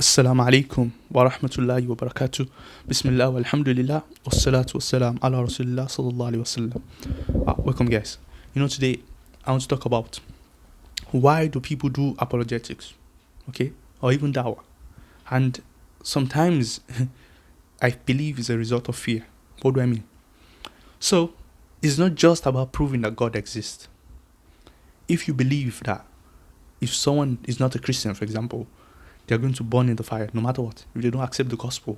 Assalamu alaikum wa rahmatullahi wa barakatuh. Bismillah wa alhamdulillah wa salatu wa salam ala rasulillah sallallahu alayhi wa sallam. Welcome, guys. Today I want to talk about why do people do apologetics, okay, or even Dawah. And sometimes I believe it's a result of fear. What do I mean? So, it's not just about proving that God exists. If you believe that if someone is not a Christian, for example, they are going to burn in the fire no matter what. If they don't accept the gospel,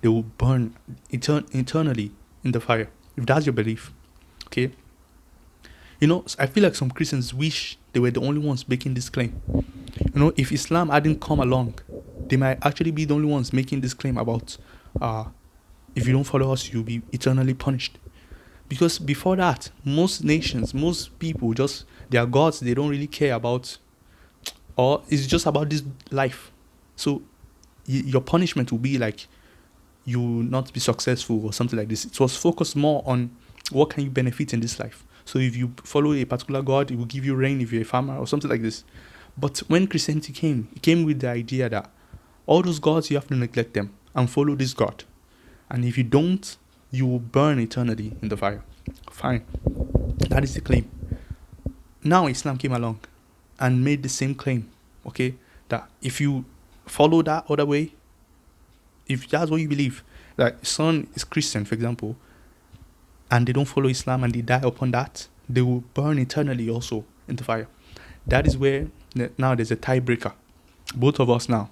they will burn eternally in the fire. If that's your belief, okay? I feel like some Christians wish they were the only ones making this claim. If Islam hadn't come along, they might actually be the only ones making this claim about if you don't follow us, you'll be eternally punished. Because before that, most nations, most people, just their gods, they don't really care about, or it's just about this life. So your punishment will be like you will not be successful or something like this. It was focused more on what can you benefit in this life. So if you follow a particular god, it will give you rain if you're a farmer or something like this. But when Christianity came, it came with the idea that all those gods, you have to neglect them and follow this God. And if you don't, you will burn eternally in the fire. Fine. That is the claim. Now Islam came along and made the same claim, okay? That if you follow that other way, if that's what you believe, that someone is Christian, for example, and they don't follow Islam and they die upon that, they will burn eternally also in the fire. That is where now there's a tiebreaker. Both of us now,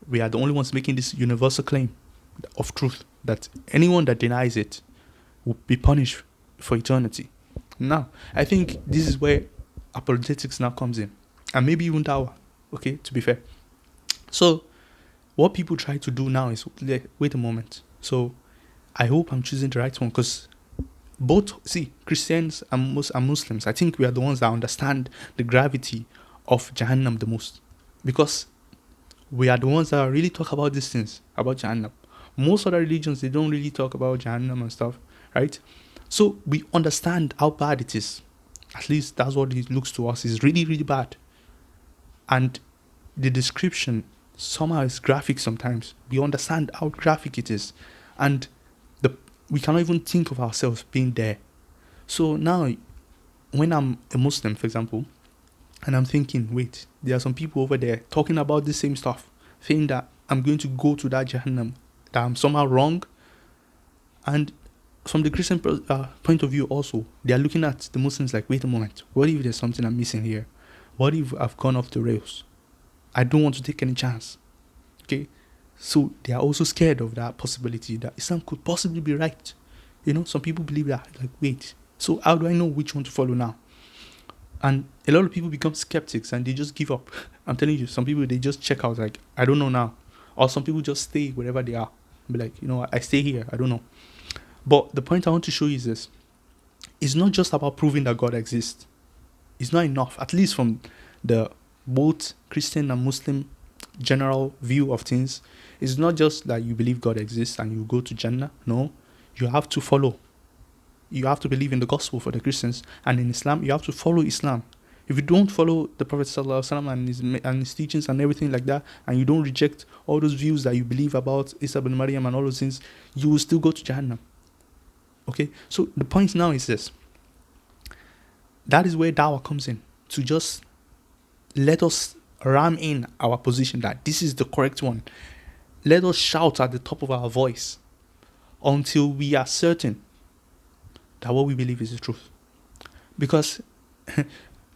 we are the only ones making this universal claim of truth, that anyone that denies it will be punished for eternity. Now, I think this is where apologetics now comes in, and maybe even Dawah, okay, to be fair. So, what people try to do now is, wait a moment. So, I hope I'm choosing the right one, because Christians and Muslims, I think we are the ones that understand the gravity of Jahannam the most, because we are the ones that really talk about these things, about Jahannam. Most other religions, they don't really talk about Jahannam and stuff, right? So, we understand how bad it is. At least that's what it looks to us. It's really, really bad. And the description somehow is graphic sometimes. We understand how graphic it is. And we cannot even think of ourselves being there. So now, when I'm a Muslim, for example, and I'm thinking, wait, there are some people over there talking about the same stuff, saying that I'm going to go to that Jahannam, that I'm somehow wrong. And from the Christian point of view also, they are looking at the Muslims like, wait a moment, what if there's something I'm missing here? What if I've gone off the rails? I don't want to take any chance. Okay? So they are also scared of that possibility that Islam could possibly be right. Some people believe that. Like, wait, so how do I know which one to follow now? And a lot of people become skeptics and they just give up. I'm telling you, some people, they just check out like, I don't know now. Or some people just stay wherever they are. Be like, I stay here. I don't know. But the point I want to show you is this. It's not just about proving that God exists. It's not enough, at least from the both Christian and Muslim general view of things. It's not just that you believe God exists and you go to Jannah. No, you have to follow. You have to believe in the gospel for the Christians, and in Islam, you have to follow Islam. If you don't follow the Prophet ﷺ and his teachings and everything like that, and you don't reject all those views that you believe about Isa ibn Maryam and all those things, you will still go to Jahannam. Okay, so the point now is this. That is where Dawah comes in, to just let us ram in our position that this is the correct one. Let us shout at the top of our voice until we are certain that what we believe is the truth. Because,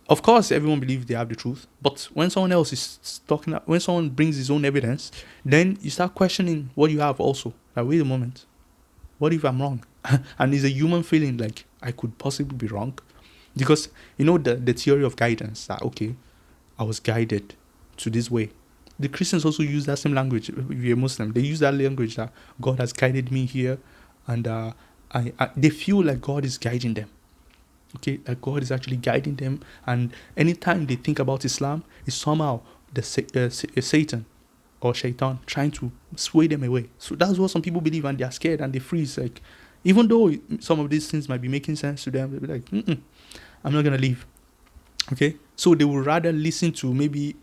of course, everyone believes they have the truth, but when someone else is talking, when someone brings his own evidence, then you start questioning what you have also. Like, wait a moment, what if I'm wrong? And it's a human feeling like, I could possibly be wrong. Because, the theory of guidance, that, okay, I was guided to this way. The Christians also use that same language. If you're a Muslim, they use that language that God has guided me here, and they feel like God is guiding them. Okay, that God is actually guiding them, and anytime they think about Islam, it's somehow the Satan or Shaitan trying to sway them away. So that's what some people believe, and they're scared and they freeze. Like, even though some of these things might be making sense to them, they'll be like, I'm not gonna leave. Okay, so they would rather listen to maybe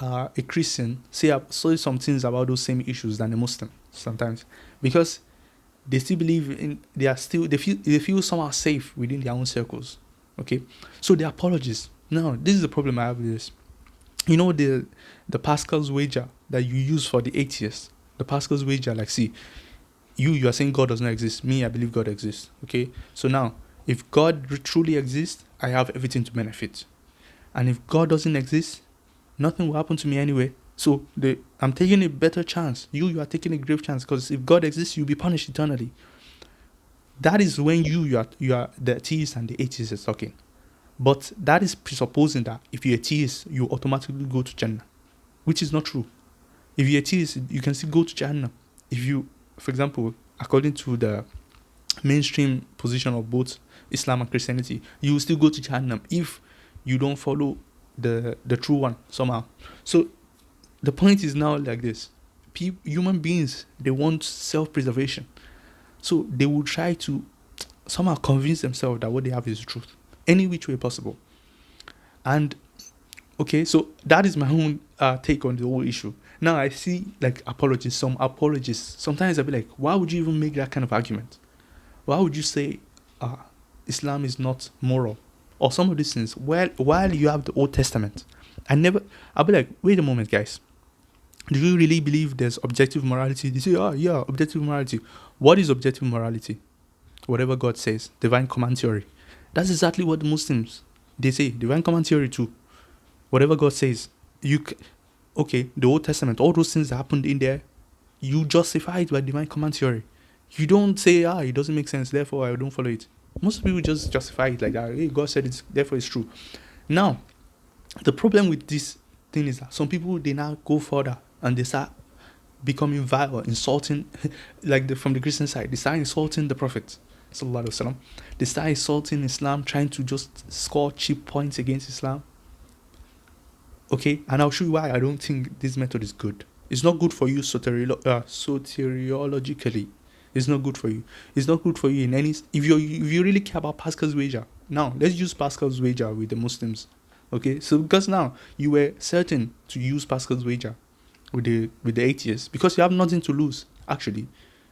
a Christian say some things about those same issues than a Muslim sometimes, because they still believe in they feel somehow safe within their own circles. Okay, so the apologists. Now, this is the problem I have with this. You know, the Pascal's wager that you use for the atheists. The Pascal's wager, like, see, you are saying God does not exist. Me, I believe God exists. Okay, so now, if God truly exists, I have everything to benefit. And if God doesn't exist, nothing will happen to me anyway. So I'm taking a better chance. You are taking a grave chance, because if God exists, you'll be punished eternally. That is when you are the atheist and the atheist is talking. But that is presupposing that if you're a theist, you automatically go to Jannah, which is not true. If you're a theist, you can still go to Jannah. If you, for example, according to the mainstream position of both Islam and Christianity, you will still go to Jannah if you don't follow the true one somehow. So the point is now like this. Human beings, they want self-preservation. So they will try to somehow convince themselves that what they have is the truth, any which way possible. And okay, so that is my own take on the whole issue. Now I see like some apologists. Sometimes I'll be like, why would you even make that kind of argument? Why would you say Islam is not moral? Or some of these things, while you have the Old Testament. I'll be like, wait a moment, guys. Do you really believe there's objective morality? They say, oh yeah, objective morality. What is objective morality? Whatever God says, divine command theory. That's exactly what the Muslims, they say, divine command theory too. Whatever God says, the Old Testament, all those things that happened in there, you justify it by divine command theory. You don't say, it doesn't make sense, therefore I don't follow it. Most people just justify it like that. Hey, God said it, therefore it's true. Now, the problem with this thing is that some people, they now go further and they start becoming vile, insulting, from the Christian side, they start insulting the Prophet. Sallallahu Alaihi Wasallam. They start insulting Islam, trying to just score cheap points against Islam. Okay, and I'll show you why I don't think this method is good. It's not good for you soteriologically. It's not good for you. It's not good for you in any. If you really care about Pascal's wager, now let's use Pascal's wager with the Muslims. Okay, so because now you were certain to use Pascal's wager with the atheists because you have nothing to lose actually.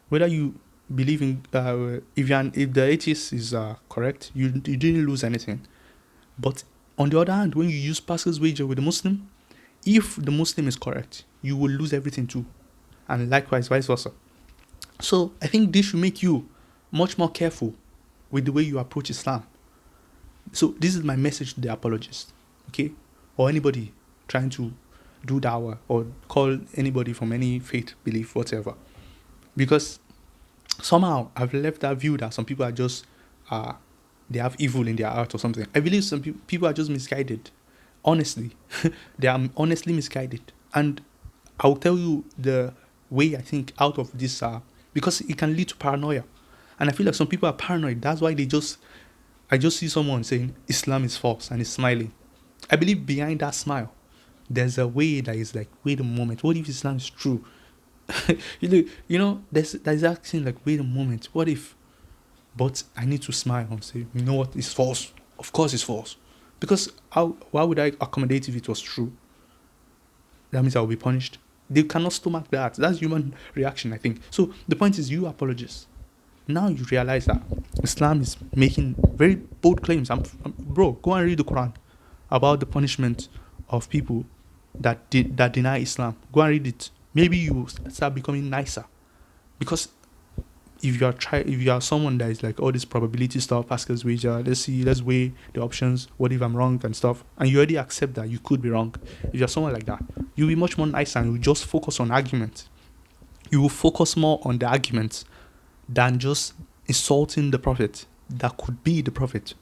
Whether you believe in if the atheist is correct, you didn't lose anything. But on the other hand, when you use Pascal's wager with the Muslim, if the Muslim is correct, you will lose everything too, and likewise vice versa. So I think this should make you much more careful with the way you approach Islam. So this is my message to the apologist, okay? Or anybody trying to do dawah or call anybody from any faith, belief, whatever. Because somehow I've left that view that some people are just, they have evil in their heart or something. I believe some people are just misguided. Honestly, they are honestly misguided. And I'll tell you the way I think out of this, because it can lead to paranoia. And I feel like some people are paranoid. That's why I just see someone saying Islam is false and is smiling. I believe behind that smile, there's a way that is like, wait a moment, what if Islam is true? you know, there's that thing like, wait a moment, what if? But I need to smile and say, you know what, it's false. Of course it's false. Because why would I accommodate if it was true? That means I will be punished. They cannot stomach that. That's human reaction, I think. So the point is, you apologists, now you realize that Islam is making very bold claims. Bro, go and read the Quran about the punishment of people that deny Islam. Go and read it. Maybe you start becoming nicer. Because if you are someone that is like all this probability stuff, Pascal's wager, let's weigh the options, what if I'm wrong and stuff, and you already accept that you could be wrong. If you're someone like that, you'll be much more nicer and you'll just focus on argument. You will focus more on the argument than just insulting the Prophet that could be the Prophet.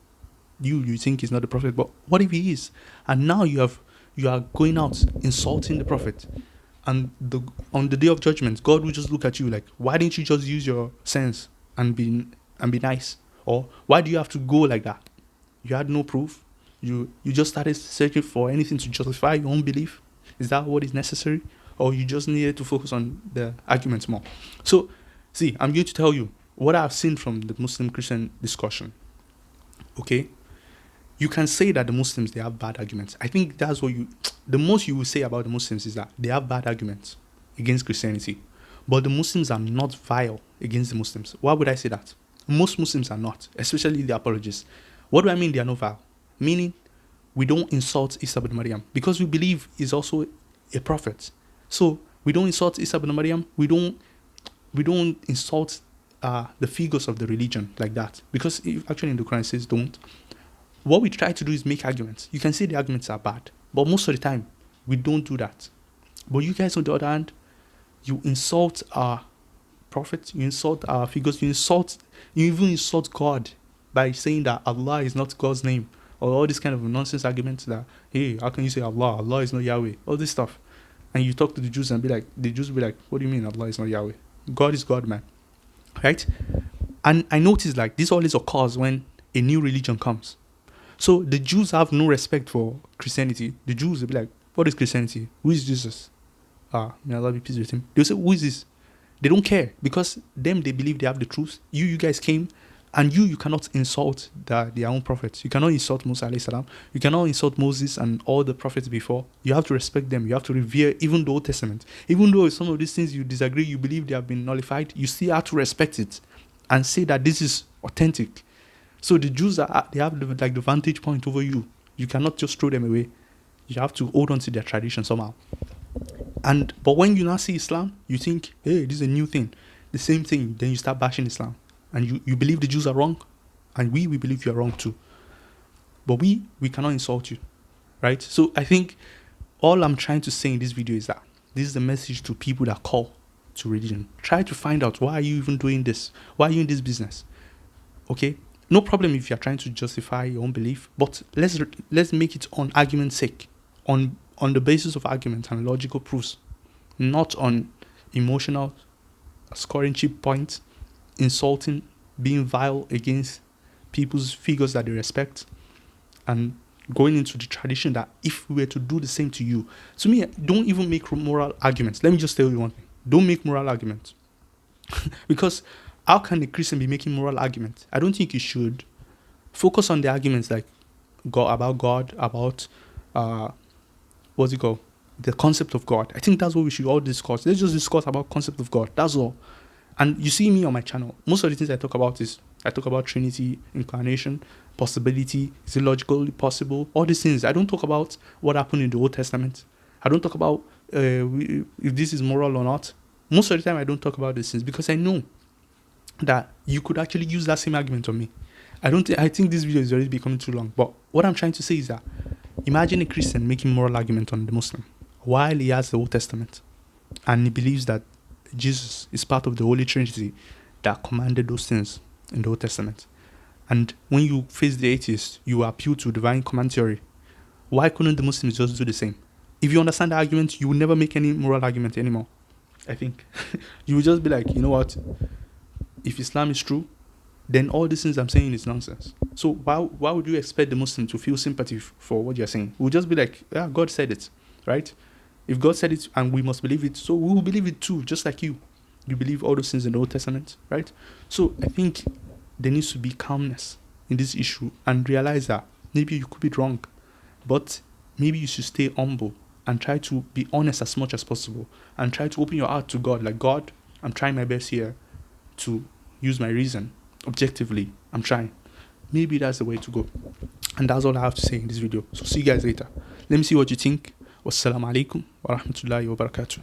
You think he's not the Prophet, but what if he is? And now you are going out insulting the Prophet. And on the day of judgment, God will just look at you like, why didn't you just use your sense and be nice? Or why do you have to go like that? You had no proof. You just started searching for anything to justify your own belief. Is that what is necessary? Or you just needed to focus on the arguments more? So, see, I'm going to tell you what I've seen from the Muslim-Christian discussion. Okay? you can say that the Muslims, they have bad arguments. I think that's what the most you will say about the Muslims is that they have bad arguments against Christianity. But the Muslims are not vile against the Muslims. Why would I say that? Most Muslims are not, especially the apologists. What do I mean they are not vile? Meaning, we don't insult Isa ibn Maryam because we believe he's also a prophet. So we don't insult Isa ibn Maryam. We don't insult the figures of the religion like that, because actually in the Quran it says don't. What we try to do is make arguments. You can say the arguments are bad, but most of the time we don't do that. But you guys, on the other hand, you insult our prophet, you insult our figures, you even insult God by saying that Allah is not God's name, or all this kind of nonsense arguments that, hey, how can you say Allah is not Yahweh, all this stuff. And you talk to the Jews and the Jews will be like, what do you mean Allah is not Yahweh? God is God, man. Right? And I notice like this always occurs when a new religion comes. So the Jews have no respect for Christianity. The Jews will be like, what is Christianity? Who is Jesus? May Allah be pleased with him. They'll say, who is this? They don't care, because they believe they have the truth. You guys came, and you cannot insult their own prophets. You cannot insult Musa alayhi salam. You cannot insult Moses and all the prophets before. You have to respect them. You have to revere even the Old Testament. Even though some of these things you disagree, you believe they have been nullified, you still have to respect it and say that this is authentic. So the Jews they have the vantage point over you. You cannot just throw them away. You have to hold on to their tradition somehow. But when you now see Islam, you think, hey, this is a new thing, the same thing. Then you start bashing Islam, and you believe the Jews are wrong, and we believe you are wrong too. But we cannot insult you, right? So I think all I'm trying to say in this video is that this is the message to people that call to religion. Try to find out, why are you even doing this? Why are you in this business? Okay, no problem if you're trying to justify your own belief, but let's make it on argument's sake, on the basis of argument and logical proofs, not on emotional scoring cheap points, insulting, being vile against people's figures that they respect, and going into the tradition that if we were to do the same to you. To me, don't even make moral arguments. Let me just tell you one thing. Don't make moral arguments. Because how can a Christian be making moral arguments? I don't think you should. Focus on the arguments like about God, about what's it called? The concept of God. I think that's what we should all discuss. Let's just discuss about concept of God. That's all. And you see me on my channel. Most of the things I talk about Trinity, incarnation, possibility, is it logically possible? All these things. I don't talk about what happened in the Old Testament. I don't talk about if this is moral or not. Most of the time I don't talk about these things because I know that you could actually use that same argument on me. I think this video is already becoming too long. But what I'm trying to say is that imagine a Christian making moral argument on the Muslim while he has the Old Testament, and he believes that Jesus is part of the Holy Trinity that commanded those things in the Old Testament. And when you face the atheist, you appeal to divine command theory. Why couldn't the Muslims just do the same? If you understand the argument, you will never make any moral argument anymore. I think you will just be like, you know what? If Islam is true, then all these things I'm saying is nonsense. So why would you expect the Muslim to feel sympathy for what you're saying? We'll just be like, yeah, God said it, right? If God said it and we must believe it, so we will believe it too, just like you. You believe all those things in the Old Testament, right? So I think there needs to be calmness in this issue and realize that maybe you could be wrong, but maybe you should stay humble and try to be honest as much as possible and try to open your heart to God. Like, God, I'm trying my best here to use my reason. Objectively, I'm trying. Maybe that's the way to go. And that's all I have to say in this video. So see you guys later. Let me see what you think. Wassalamu alaikum wa rahmatullahi wa barakatuh.